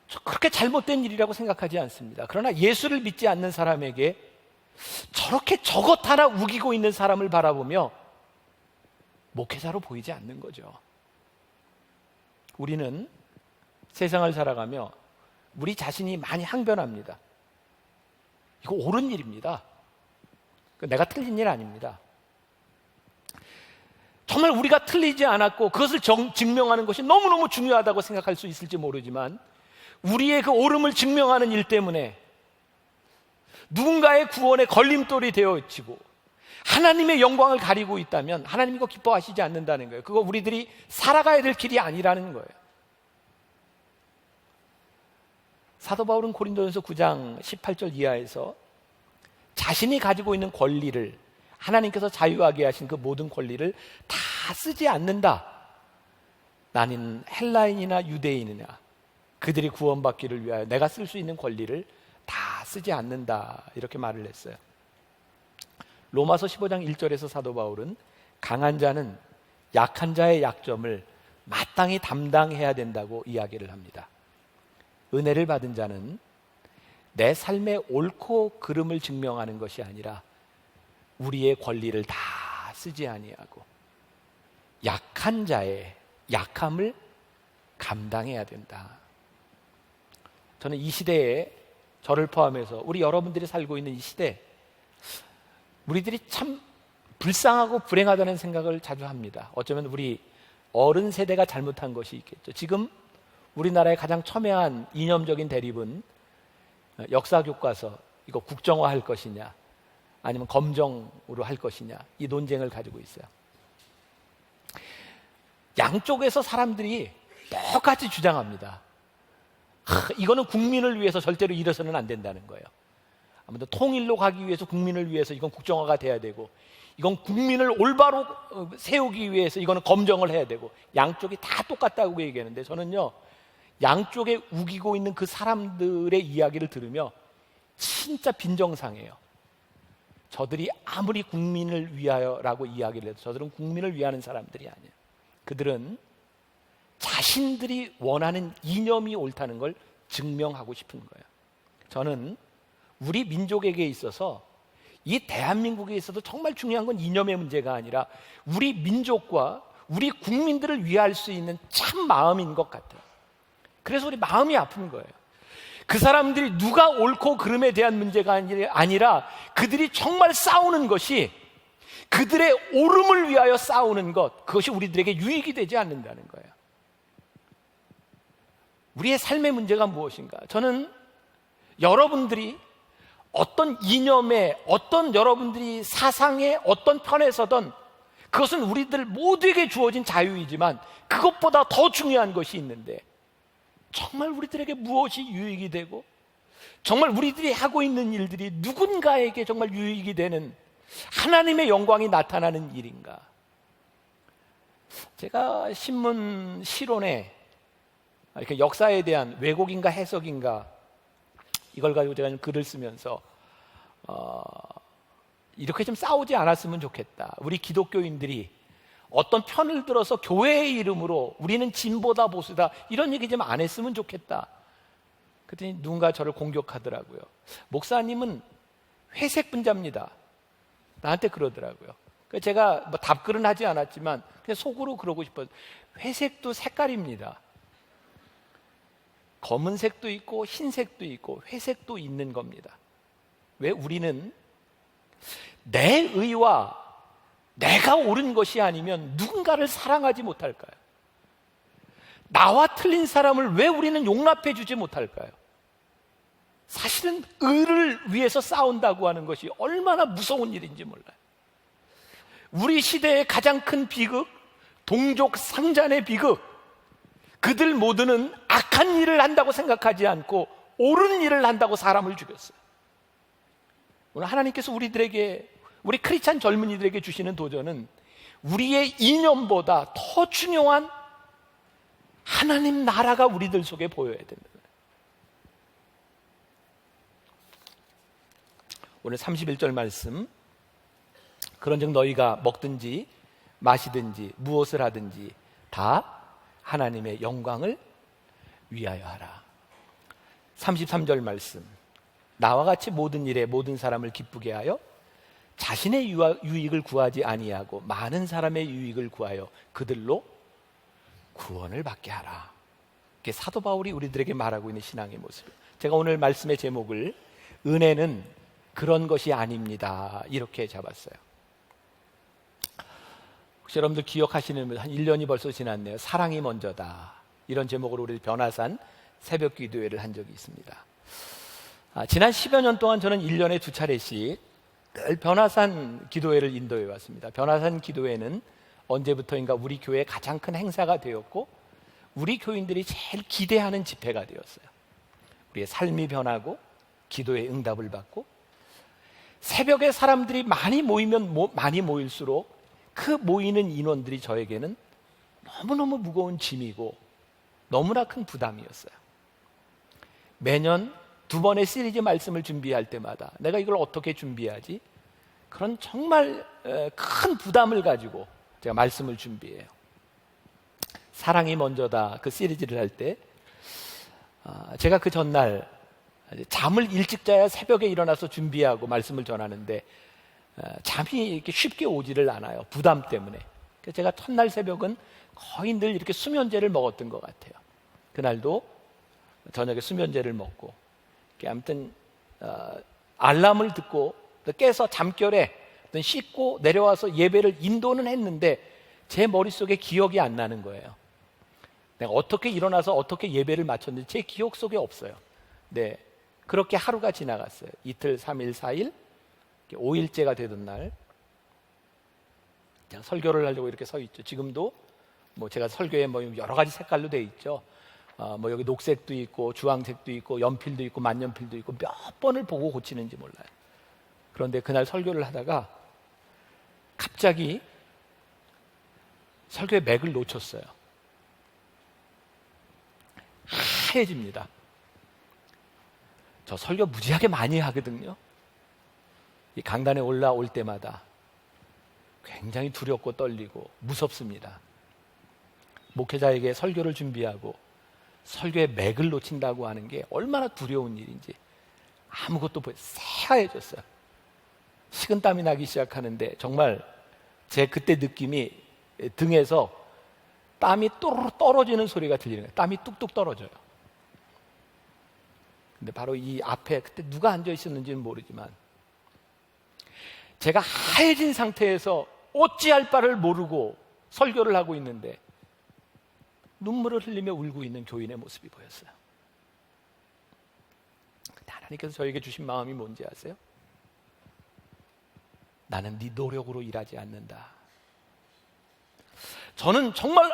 저 그렇게 잘못된 일이라고 생각하지 않습니다. 그러나 예수를 믿지 않는 사람에게 저렇게 저것 하나 우기고 있는 사람을 바라보며 목회자로 보이지 않는 거죠. 우리는 세상을 살아가며 우리 자신이 많이 항변합니다. 이거 옳은 일입니다. 내가 틀린 일 아닙니다. 정말 우리가 틀리지 않았고 그것을 증명하는 것이 너무너무 중요하다고 생각할 수 있을지 모르지만 우리의 그 옳음을 증명하는 일 때문에 누군가의 구원에 걸림돌이 되어지고 하나님의 영광을 가리고 있다면 하나님이 그거 기뻐하시지 않는다는 거예요. 그거 우리들이 살아가야 될 길이 아니라는 거예요. 사도 바울은 고린도전서 9장 18절 이하에서 자신이 가지고 있는 권리를, 하나님께서 자유하게 하신 그 모든 권리를 다 쓰지 않는다. 나는 헬라인이나 유대인이나 그들이 구원받기를 위하여 내가 쓸 수 있는 권리를 다 쓰지 않는다. 이렇게 말을 했어요. 로마서 15장 1절에서 사도 바울은 강한 자는 약한 자의 약점을 마땅히 담당해야 된다고 이야기를 합니다. 은혜를 받은 자는 내 삶의 옳고 그름을 증명하는 것이 아니라 우리의 권리를 다 쓰지 아니하고 약한 자의 약함을 감당해야 된다. 저는 이 시대에 저를 포함해서 우리 여러분들이 살고 있는 이 시대, 우리들이 참 불쌍하고 불행하다는 생각을 자주 합니다. 어쩌면 우리 어른 세대가 잘못한 것이 있겠죠. 지금 우리나라의 가장 첨예한 이념적인 대립은 역사 교과서 이거 국정화할 것이냐 아니면 검정으로 할 것이냐, 이 논쟁을 가지고 있어요. 양쪽에서 사람들이 똑같이 주장합니다. 이거는 국민을 위해서 절대로 이래서는 안 된다는 거예요. 아무튼 통일로 가기 위해서, 국민을 위해서 이건 국정화가 돼야 되고, 이건 국민을 올바로 세우기 위해서 이거는 검정을 해야 되고, 양쪽이 다 똑같다고 얘기하는데 저는요, 양쪽에 우기고 있는 그 사람들의 이야기를 들으며 진짜 빈정상해요. 저들이 아무리 국민을 위하여라고 이야기를 해도 저들은 국민을 위하는 사람들이 아니에요. 그들은 자신들이 원하는 이념이 옳다는 걸 증명하고 싶은 거예요. 저는 우리 민족에게 있어서, 이 대한민국에 있어도 정말 중요한 건 이념의 문제가 아니라 우리 민족과 우리 국민들을 위할 수 있는 참 마음인 것 같아요. 그래서 우리 마음이 아픈 거예요. 그 사람들이 누가 옳고 그름에 대한 문제가 아니라 그들이 정말 싸우는 것이, 그들의 옳음을 위하여 싸우는 것, 그것이 우리들에게 유익이 되지 않는다는 거예요. 우리의 삶의 문제가 무엇인가? 저는 여러분들이 어떤 이념에, 어떤 여러분들이 사상의 어떤 편에서든 그것은 우리들 모두에게 주어진 자유이지만 그것보다 더 중요한 것이 있는데, 정말 우리들에게 무엇이 유익이 되고 정말 우리들이 하고 있는 일들이 누군가에게 정말 유익이 되는 하나님의 영광이 나타나는 일인가? 제가 신문 실론에 이렇게 역사에 대한 왜곡인가 해석인가 이걸 가지고 제가 글을 쓰면서 이렇게 좀 싸우지 않았으면 좋겠다. 우리 기독교인들이 어떤 편을 들어서 교회의 이름으로 우리는 진보다 보수다 이런 얘기 좀 안 했으면 좋겠다. 그랬더니 누군가 저를 공격하더라고요. 목사님은 회색 분자입니다. 나한테 그러더라고요. 제가 뭐 답글은 하지 않았지만 그냥 속으로 그러고 싶어요. 회색도 색깔입니다. 검은색도 있고 흰색도 있고 회색도 있는 겁니다. 왜 우리는 내 의와 내가 옳은 것이 아니면 누군가를 사랑하지 못할까요? 나와 틀린 사람을 왜 우리는 용납해 주지 못할까요? 사실은 의를 위해서 싸운다고 하는 것이 얼마나 무서운 일인지 몰라요. 우리 시대의 가장 큰 비극, 동족 상잔의 비극, 그들 모두는 악한 일을 한다고 생각하지 않고 옳은 일을 한다고 사람을 죽였어요. 오늘 하나님께서 우리들에게, 우리 크리스찬 젊은이들에게 주시는 도전은 우리의 이념보다 더 중요한 하나님 나라가 우리들 속에 보여야 된다. 오늘 31절 말씀, 그런즉 너희가 먹든지 마시든지 무엇을 하든지 다 하나님의 영광을 위하여 하라. 33절 말씀, 나와 같이 모든 일에 모든 사람을 기쁘게 하여 자신의 유익을 구하지 아니하고 많은 사람의 유익을 구하여 그들로 구원을 받게 하라. 이게 사도 바울이 우리들에게 말하고 있는 신앙의 모습이에요. 제가 오늘 말씀의 제목을 은혜는 그런 것이 아닙니다, 이렇게 잡았어요. 혹시 여러분들 기억하시는 분, 한 1년이 벌써 지났네요. 사랑이 먼저다, 이런 제목으로 우리 변화산 새벽 기도회를 한 적이 있습니다. 지난 10여 년 동안 저는 1년에 2차례씩 늘 변화산 기도회를 인도해 왔습니다. 변화산 기도회는 언제부터인가 우리 교회의 가장 큰 행사가 되었고 우리 교인들이 제일 기대하는 집회가 되었어요. 우리의 삶이 변하고 기도의 응답을 받고, 새벽에 사람들이 많이 모이면 많이 모일수록 그 모이는 인원들이 저에게는 너무너무 무거운 짐이고 너무나 큰 부담이었어요. 매년 2번의 시리즈 말씀을 준비할 때마다 내가 이걸 어떻게 준비하지? 그런 정말 큰 부담을 가지고 제가 말씀을 준비해요. 사랑이 먼저다, 그 시리즈를 할 때 제가 그 전날 잠을 일찍 자야 새벽에 일어나서 준비하고 말씀을 전하는데 잠이 이렇게 쉽게 오지를 않아요, 부담 때문에. 그래서 제가 첫날 새벽은 거의 늘 이렇게 수면제를 먹었던 것 같아요. 그날도 저녁에 수면제를 먹고, 아무튼 알람을 듣고 깨서 잠결에 씻고 내려와서 예배를 인도는 했는데 제 머릿속에 기억이 안 나는 거예요. 내가 어떻게 일어나서 어떻게 예배를 마쳤는지 제 기억 속에 없어요. 네, 그렇게 하루가 지나갔어요. 이틀, 3일, 4일, 5일째가 되던 날 제가 설교를 하려고 이렇게 서 있죠. 지금도 뭐 제가 설교에 뭐 여러 가지 색깔로 돼 있죠. 뭐 여기 녹색도 있고 주황색도 있고 연필도 있고 만년필도 있고 몇 번을 보고 고치는지 몰라요. 그런데 그날 설교를 하다가 갑자기 설교의 맥을 놓쳤어요. 하얘집니다. 저 설교 무지하게 많이 하거든요. 이 강단에 올라올 때마다 굉장히 두렵고 떨리고 무섭습니다. 목회자에게 설교를 준비하고 설교의 맥을 놓친다고 하는 게 얼마나 두려운 일인지 아무것도 새하얘졌어요. 식은땀이 나기 시작하는데 정말 제 그때 느낌이 등에서 땀이 또르르 떨어지는 소리가 들리는 거예요. 땀이 뚝뚝 떨어져요. 근데 바로 이 앞에 그때 누가 앉아 있었는지는 모르지만 제가 하얘진 상태에서 어찌할 바를 모르고 설교를 하고 있는데 눈물을 흘리며 울고 있는 교인의 모습이 보였어요. 근데 하나님께서 저에게 주신 마음이 뭔지 아세요? 나는 네 노력으로 일하지 않는다. 저는 정말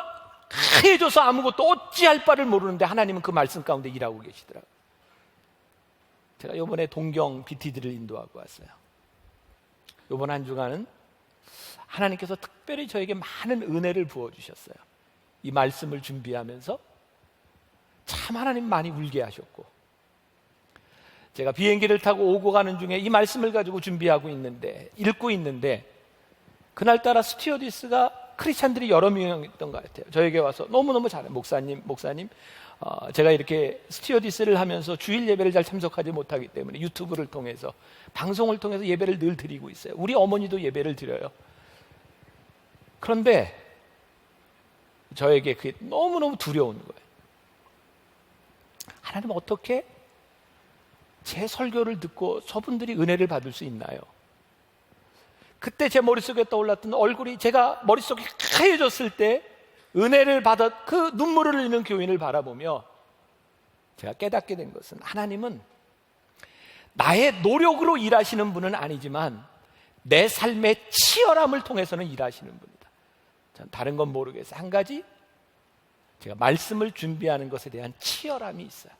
하얘져서 아무것도 어찌할 바를 모르는데 하나님은 그 말씀 가운데 일하고 계시더라고요. 제가 이번에 동경 BTD를 인도하고 왔어요. 이번 한 주간은 하나님께서 특별히 저에게 많은 은혜를 부어주셨어요. 이 말씀을 준비하면서 참 하나님 많이 울게 하셨고, 제가 비행기를 타고 오고 가는 중에 이 말씀을 가지고 준비하고 있는데, 읽고 있는데 그날따라 스튜어디스가 크리스찬들이 여러 명이었던 것 같아요. 저에게 와서 너무너무 잘해요. 목사님 제가 이렇게 스튜어디스를 하면서 주일 예배를 잘 참석하지 못하기 때문에 유튜브를 통해서, 방송을 통해서 예배를 늘 드리고 있어요. 우리 어머니도 예배를 드려요. 그런데 저에게 그게 너무너무 두려운 거예요. 하나님 어떻게 제 설교를 듣고 저분들이 은혜를 받을 수 있나요? 그때 제 머릿속에 떠올랐던 얼굴이, 제가 머릿속이 하얘졌을 때 은혜를 받아 그 눈물을 흘리는 교인을 바라보며 제가 깨닫게 된 것은, 하나님은 나의 노력으로 일하시는 분은 아니지만 내 삶의 치열함을 통해서는 일하시는 분이다. 전 다른 건 모르겠어요. 한 가지, 제가 말씀을 준비하는 것에 대한 치열함이 있어요.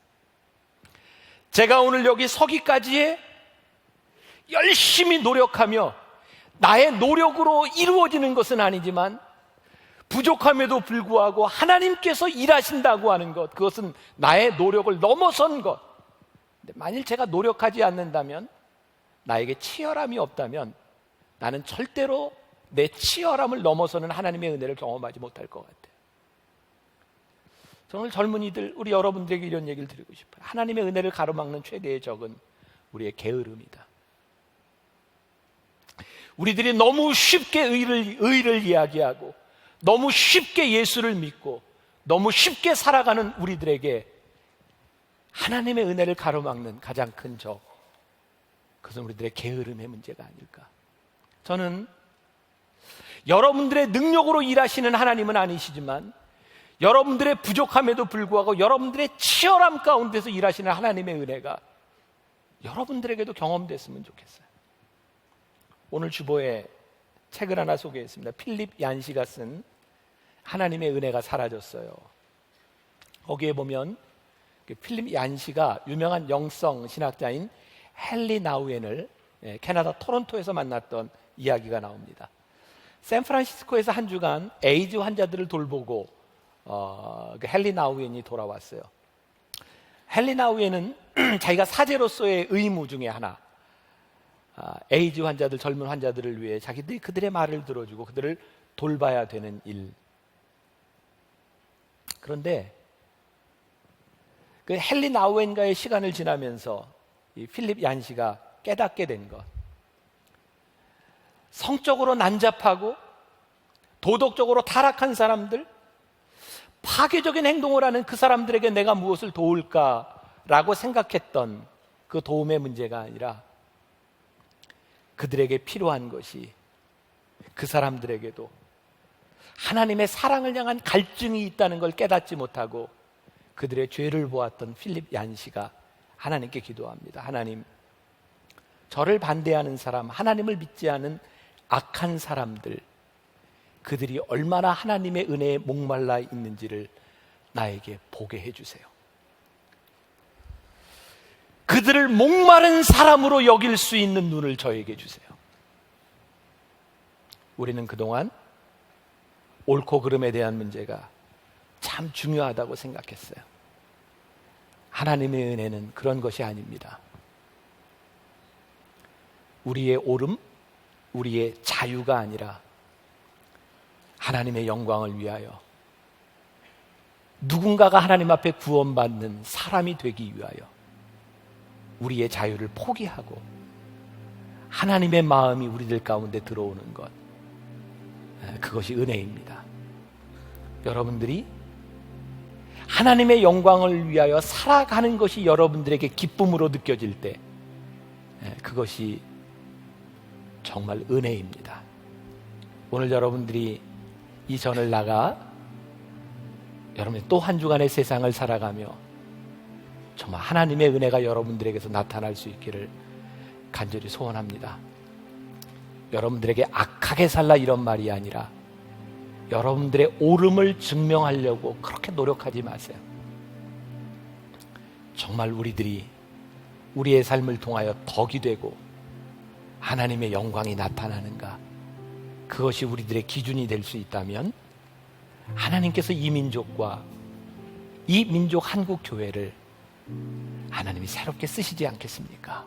제가 오늘 여기 서기까지에 열심히 노력하며 나의 노력으로 이루어지는 것은 아니지만 부족함에도 불구하고 하나님께서 일하신다고 하는 것, 그것은 나의 노력을 넘어선 것. 근데 만일 제가 노력하지 않는다면, 나에게 치열함이 없다면 나는 절대로 내 치열함을 넘어서는 하나님의 은혜를 경험하지 못할 것 같아요. 저는 젊은이들, 우리 여러분들에게 이런 얘기를 드리고 싶어요. 하나님의 은혜를 가로막는 최대의 적은 우리의 게으름이다. 우리들이 너무 쉽게 의를 이야기하고 너무 쉽게 예수를 믿고 너무 쉽게 살아가는 우리들에게 하나님의 은혜를 가로막는 가장 큰 적, 그것은 우리들의 게으름의 문제가 아닐까. 저는 여러분들의 능력으로 일하시는 하나님은 아니시지만 여러분들의 부족함에도 불구하고 여러분들의 치열함 가운데서 일하시는 하나님의 은혜가 여러분들에게도 경험됐으면 좋겠어요. 오늘 주보에 책을 하나 소개했습니다. 필립 얀시가 쓴 하나님의 은혜가 사라졌어요. 거기에 보면 필립 얀시가 유명한 영성 신학자인 헨리 나우엔을 캐나다 토론토에서 만났던 이야기가 나옵니다. 샌프란시스코에서 한 주간 에이즈 환자들을 돌보고 헨리 나우엔이 돌아왔어요. 헨리 나우엔은 자기가 사제로서의 의무 중에 하나, 에이즈 환자들, 젊은 환자들을 위해 자기들이 그들의 말을 들어주고 그들을 돌봐야 되는 일. 그런데 그 헨리 나우엔과의 시간을 지나면서 이 필립 얀시가 깨닫게 된 것, 성적으로 난잡하고 도덕적으로 타락한 사람들, 파괴적인 행동을 하는 그 사람들에게 내가 무엇을 도울까라고 생각했던 그 도움의 문제가 아니라 그들에게 필요한 것이 그 사람들에게도 하나님의 사랑을 향한 갈증이 있다는 걸 깨닫지 못하고 그들의 죄를 보았던 필립 얀시가 하나님께 기도합니다. 하나님, 저를 반대하는 사람, 하나님을 믿지 않은 악한 사람들, 그들이 얼마나 하나님의 은혜에 목말라 있는지를 나에게 보게 해주세요. 그들을 목마른 사람으로 여길 수 있는 눈을 저에게 주세요. 우리는 그동안 옳고 그름에 대한 문제가 참 중요하다고 생각했어요. 하나님의 은혜는 그런 것이 아닙니다. 우리의 옳음, 우리의 자유가 아니라 하나님의 영광을 위하여 누군가가 하나님 앞에 구원받는 사람이 되기 위하여 우리의 자유를 포기하고 하나님의 마음이 우리들 가운데 들어오는 것, 그것이 은혜입니다. 여러분들이 하나님의 영광을 위하여 살아가는 것이 여러분들에게 기쁨으로 느껴질 때 그것이 정말 은혜입니다. 오늘 여러분들이 이 전을 나가 여러분이 또 한 주간의 세상을 살아가며 정말 하나님의 은혜가 여러분들에게서 나타날 수 있기를 간절히 소원합니다. 여러분들에게 악하게 살라 이런 말이 아니라 여러분들의 옳음을 증명하려고 그렇게 노력하지 마세요. 정말 우리들이 우리의 삶을 통하여 덕이 되고 하나님의 영광이 나타나는가, 그것이 우리들의 기준이 될 수 있다면 하나님께서 이 민족과 이 민족 한국 교회를 하나님이 새롭게 쓰시지 않겠습니까?